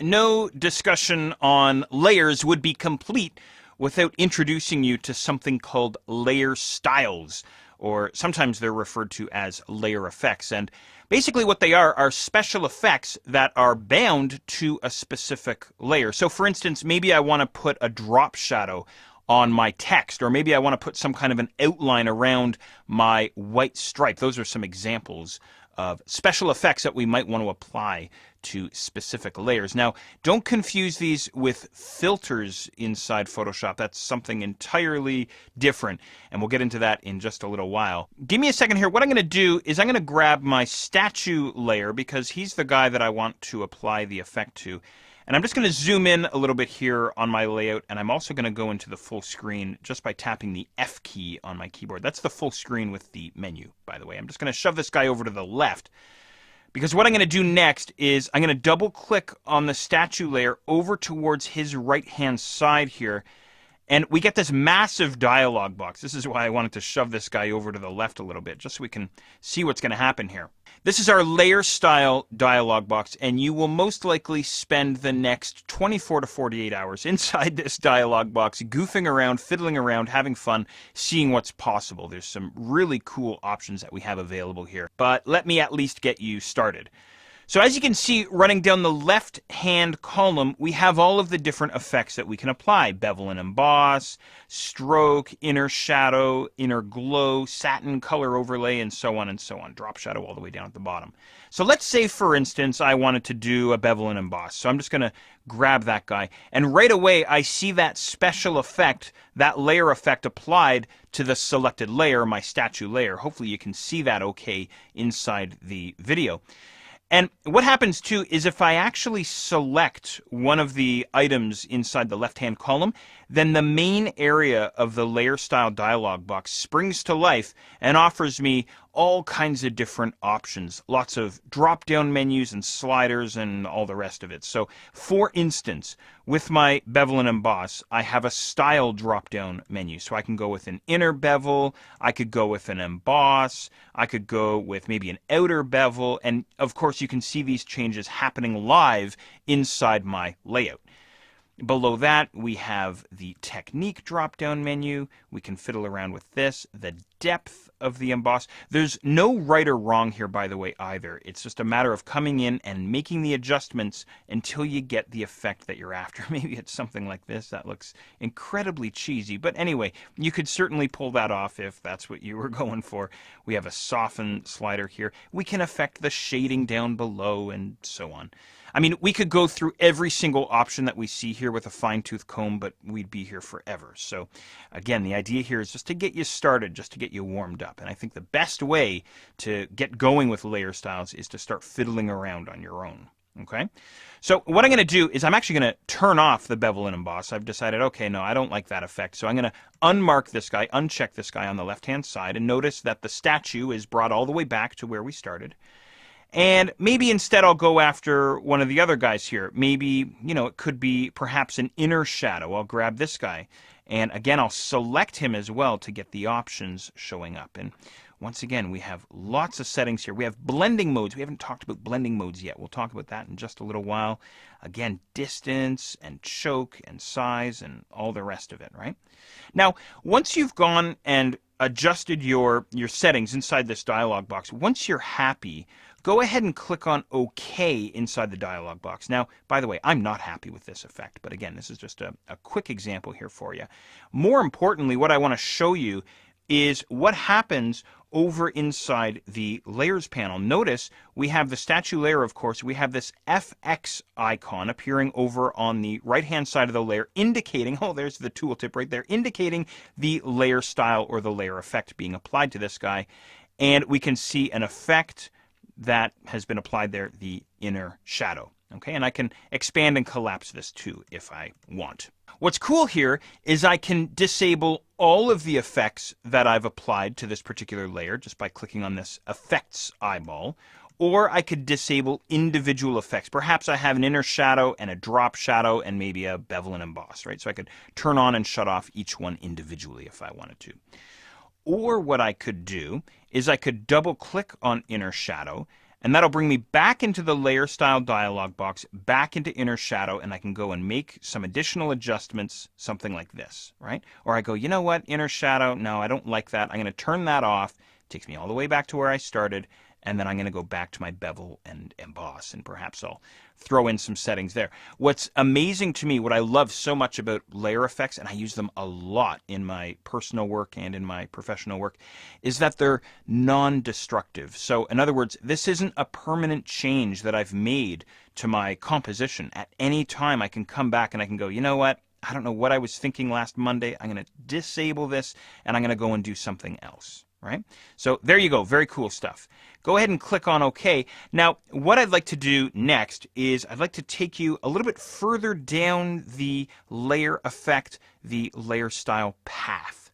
no discussion on layers would be complete without introducing you to something called layer styles, or sometimes they're referred to as layer effects. And basically what they are special effects that are bound to a specific layer. So for instance, maybe I want to put a drop shadow on my text, or maybe I want to put some kind of an outline around my white stripe. Those are some examples of special effects that we might want to apply to specific layers. Now, don't confuse these with filters inside Photoshop. That's something entirely different, and we'll get into that in just a little while. Give me a second here. What I'm going to do is I'm going to grab my statue layer, because he's the guy that I want to apply the effect to. And I'm just going to zoom in a little bit here on my layout, and I'm also going to go into the full screen just by tapping the F key on my keyboard. That's the full screen with the menu, by the way. I'm just going to shove this guy over to the left, because what I'm going to do next is I'm going to double click on the statue layer over towards his right-hand side here, and we get this massive dialog box. This is why I wanted to shove this guy over to the left a little bit, just so we can see what's going to happen here. This is our layer style dialog box, and you will most likely spend the next 24 to 48 hours inside this dialog box, goofing around, fiddling around, having fun, seeing what's possible. There's some really cool options that we have available here, but let me at least get you started. So as you can see, running down the left-hand column, we have all of the different effects that we can apply. Bevel and emboss, stroke, inner shadow, inner glow, satin color overlay, and so on and so on. Drop shadow all the way down at the bottom. So let's say, for instance, I wanted to do a bevel and emboss. So I'm just going to grab that guy. And right away, I see that special effect, that layer effect applied to the selected layer, my statue layer. Hopefully you can see that okay inside the video. And what happens too is if I actually select one of the items inside the left-hand column, then the main area of the layer style dialog box springs to life and offers me all kinds of different options. Lots of drop-down menus and sliders and all the rest of it. So for instance, with my bevel and emboss, I have a style drop-down menu. So I can go with an inner bevel, I could go with an emboss, I could go with maybe an outer bevel, and of course you can see these changes happening live inside my layout. Below that, we have the technique drop-down menu. We can fiddle around with this, the depth of the emboss. There's no right or wrong here, by the way, either. It's just a matter of coming in and making the adjustments until you get the effect that you're after. Maybe it's something like this. That looks incredibly cheesy. But anyway, you could certainly pull that off if that's what you were going for. We have a soften slider here. We can affect the shading down below and so on. I mean, we could go through every single option that we see here with a fine-tooth comb, but we'd be here forever. So again, the idea here is just to get you started, just to get you warmed up. And I think the best way to get going with layer styles is to start fiddling around on your own. Okay? So what I'm going to do is I'm actually going to turn off the bevel and emboss. I've decided, okay, no, I don't like that effect. So I'm going to unmark this guy, uncheck this guy on the left-hand side, and notice that the statue is brought all the way back to where we started. And maybe instead I'll go after one of the other guys here. Maybe, it could be perhaps an inner shadow. I'll grab this guy. And again, I'll select him as well to get the options showing up. And once again, we have lots of settings here. We have blending modes. We haven't talked about blending modes yet. We'll talk about that in just a little while. Again, distance and choke and size and all the rest of it, right? Now, once you've gone and adjusted your settings inside this dialog box, once you're happy, go ahead and click on OK inside the dialog box. Now, by the way, I'm not happy with this effect, but again, this is just a quick example here for you. More importantly, what I want to show you is what happens over inside the layers panel. Notice we have the statue layer, of course. We have this FX icon appearing over on the right-hand side of the layer, indicating, oh, there's the tooltip right there, indicating the layer style or the layer effect being applied to this guy. And we can see an effect that has been applied there, the inner shadow. Okay, and I can expand and collapse this too if I want. What's cool here is I can disable all of the effects that I've applied to this particular layer just by clicking on this effects eyeball, or I could disable individual effects. Perhaps I have an inner shadow and a drop shadow and maybe a bevel and emboss, right? So I could turn on and shut off each one individually if I wanted to. Or what I could do is I could double click on inner shadow, And that'll bring me back into the layer style dialog box, back into inner shadow, and I can go and make some additional adjustments, something like this, right? Or I go, you know what, inner shadow, no, I don't like that. I'm going to turn that off. It takes me all the way back to where I started, and then I'm going to go back to my bevel and emboss, and perhaps I'll throw in some settings there. What's amazing to me, what I love so much about layer effects, and I use them a lot in my personal work and in my professional work, is that they're non-destructive. So in other words, this isn't a permanent change that I've made to my composition. At any time I can come back and I can go, you know what? I don't know what I was thinking last Monday. I'm going to disable this and I'm going to go and do something else. Right? So there you go. Very cool stuff. Go ahead and click on OK. Now, what I'd like to do next is I'd like to take you a little bit further down the layer effect, the layer style path.